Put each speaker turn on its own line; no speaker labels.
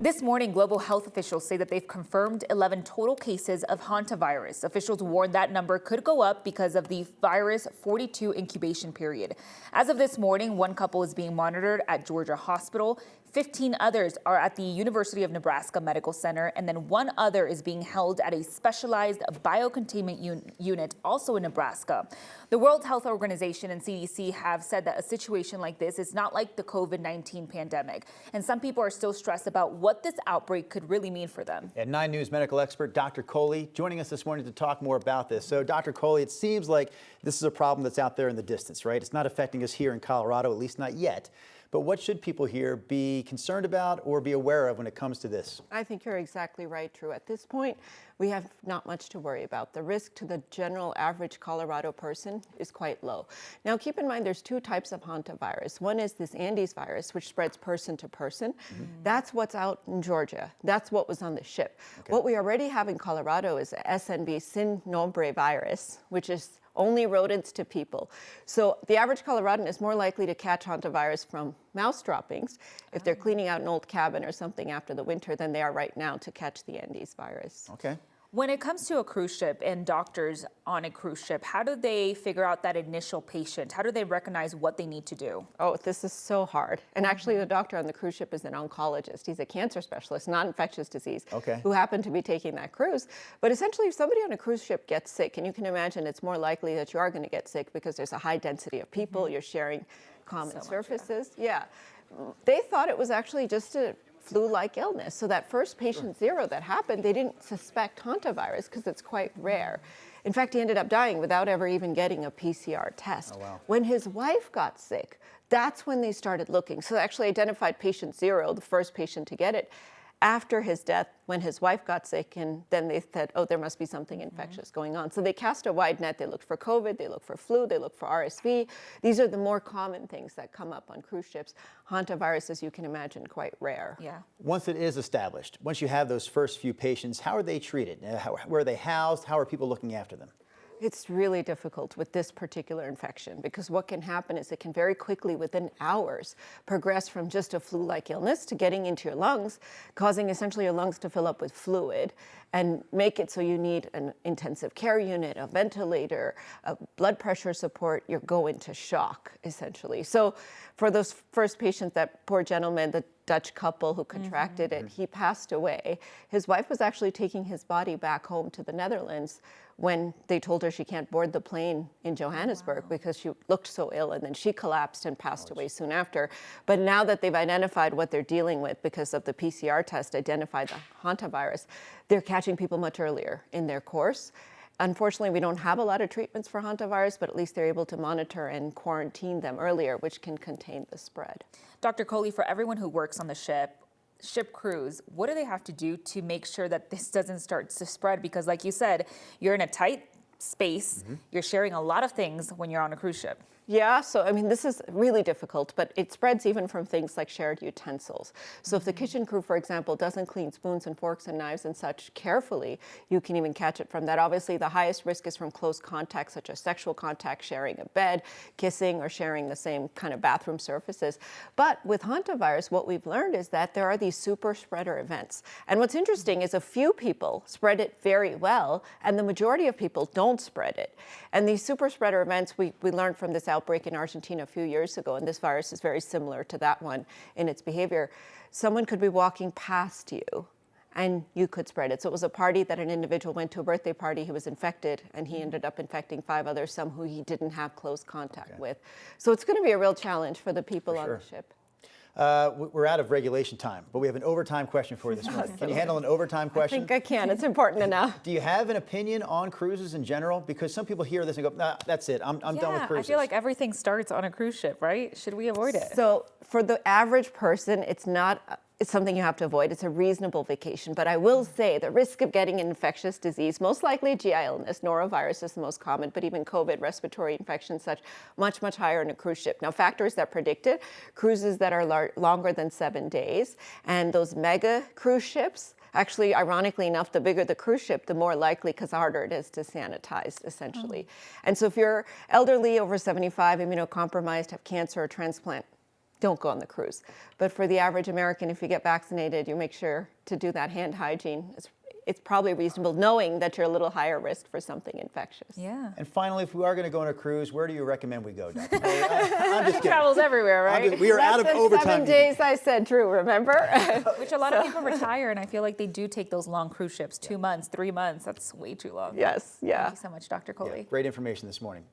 This morning, global health officials say that they've confirmed 11 total cases of hantavirus. Officials warn that number could go up because of the virus 42 incubation period. As of this morning, one couple is being monitored at Georgia Hospital. 15 others are at the University of Nebraska Medical Center, and then one other is being held at a specialized biocontainment unit also in Nebraska. The World Health Organization and CDC have said that a situation like this is not like the COVID-19 pandemic, and some people are still stressed about what this outbreak could really mean for them.
And 9 News medical expert Dr. Coley joining us this morning to talk more about this. So Dr. Coley, it seems like this is a problem that's out there in the distance, right? It's not affecting us here in Colorado, at least not yet. But what should people here be concerned about or be aware of when it comes to this?
I think you're exactly right, Drew. At this point, we have not much to worry about. The risk to the general average Colorado person is quite low. Now, keep in mind there's 2 types of hantavirus. One is this Andes virus, which spreads person to person. That's what's out in Georgia. That's what was on the ship. Okay. What we already have in Colorado is SNV, Sin Nombre virus, which is only rodents to people. So the average Coloradan is more likely to catch hantavirus from mouse droppings if they're cleaning out an old cabin or something after the winter than they are right now to catch the Andes virus.
Okay.
When it comes to a cruise ship and doctors on a cruise ship, how do they figure out that initial patient? How do they recognize what they need to do?
Oh, this is so hard. And actually the doctor on the cruise ship is an oncologist. He's a cancer specialist, not infectious disease, who happened to be taking that cruise. But essentially if somebody on a cruise ship gets sick, and you can imagine it's more likely that you are going to get sick because there's a high density of people, you're sharing common surfaces. They thought it was actually just a flu-like illness. So that first patient 0 that happened, they didn't suspect hantavirus because it's quite rare. In fact, he ended up dying without ever even getting a PCR test.
Oh, wow.
When his wife got sick, that's when they started looking. So they actually identified patient 0, the first patient to get it, after his death when his wife got sick, and then they said, oh, there must be something infectious going on. So they cast a wide net. They looked for COVID, they looked for flu, they looked for RSV. These are the more common things that come up on cruise ships. Hantavirus, as you can imagine, quite rare.
Yeah.
Once it is established, once you have those first few patients, how are they treated? Where are they housed? How are people looking after them?
It's really difficult with this particular infection because what can happen is it can very quickly, within hours, progress from just a flu-like illness to getting into your lungs, causing essentially your lungs to fill up with fluid and make it so you need an intensive care unit, a ventilator, a blood pressure support. You go into shock, essentially. So for those first patients, that poor gentleman, the Dutch couple who contracted it, he passed away. His wife was actually taking his body back home to the Netherlands when they told her she can't board the plane in Johannesburg because she looked so ill, and then she collapsed and passed away soon after. But now that they've identified what they're dealing with because of the PCR test, identified the hantavirus, they're catching people much earlier in their course. Unfortunately, we don't have a lot of treatments for hantavirus, but at least they're able to monitor and quarantine them earlier, which can contain the spread.
Dr. Coley, for everyone who works on the ship crews, what do they have to do to make sure that this doesn't start to spread? Because like you said, you're in a tight space, you're sharing a lot of things when you're on a cruise ship.
Yeah, so I mean, this is really difficult, but it spreads even from things like shared utensils. So if the kitchen crew, for example, doesn't clean spoons and forks and knives and such carefully, you can even catch it from that. Obviously, the highest risk is from close contact, such as sexual contact, sharing a bed, kissing, or sharing the same kind of bathroom surfaces. But with hantavirus, what we've learned is that there are these super spreader events. And what's interesting is a few people spread it very well, and the majority of people don't spread it. And these super spreader events, we learned from this outbreak in Argentina a few years ago, and this virus is very similar to that one in its behavior. Someone could be walking past you and you could spread it. So it was a party that an individual went to, a birthday party, he was infected, and he ended up infecting 5 others, some who he didn't have close contact with. So it's going to be a real challenge for the people on the ship.
We're out of regulation time, but we have an overtime question for you this morning. Can you handle an overtime question?
I think I can. It's important enough.
Do you have an opinion on cruises in general? Because some people hear this and go, nah, that's it. I'm done with cruises.
I feel like everything starts on a cruise ship, right? Should we avoid it?
So for the average person, it's something you have to avoid. It's a reasonable vacation. But I will say the risk of getting an infectious disease, most likely GI illness, norovirus is the most common, but even COVID, respiratory infections, such, much, much higher on a cruise ship. Now, factors that predict it, cruises that are longer than 7 days, and those mega cruise ships. Actually, ironically enough, the bigger the cruise ship, the more likely, because the harder it is to sanitize, essentially. And so if you're elderly, over 75, immunocompromised, have cancer or transplant don't go on the cruise. But for the average American, if you get vaccinated, you make sure to do that hand hygiene. It's probably reasonable, knowing that you're a little higher risk for something infectious.
Yeah.
And finally, if we are going to go on a cruise, where do you recommend we go, Dr. Foley? I'm just kidding.
Travels everywhere, right?
We are out of
Less than
overtime.
7 days, I said, Drew, remember?
Which a lot of people retire, and I feel like they do take those long cruise ships, 2 months, 3 months. That's way too long.
Yes, yeah.
Thank you so much, Dr. Coley.
Great information this morning.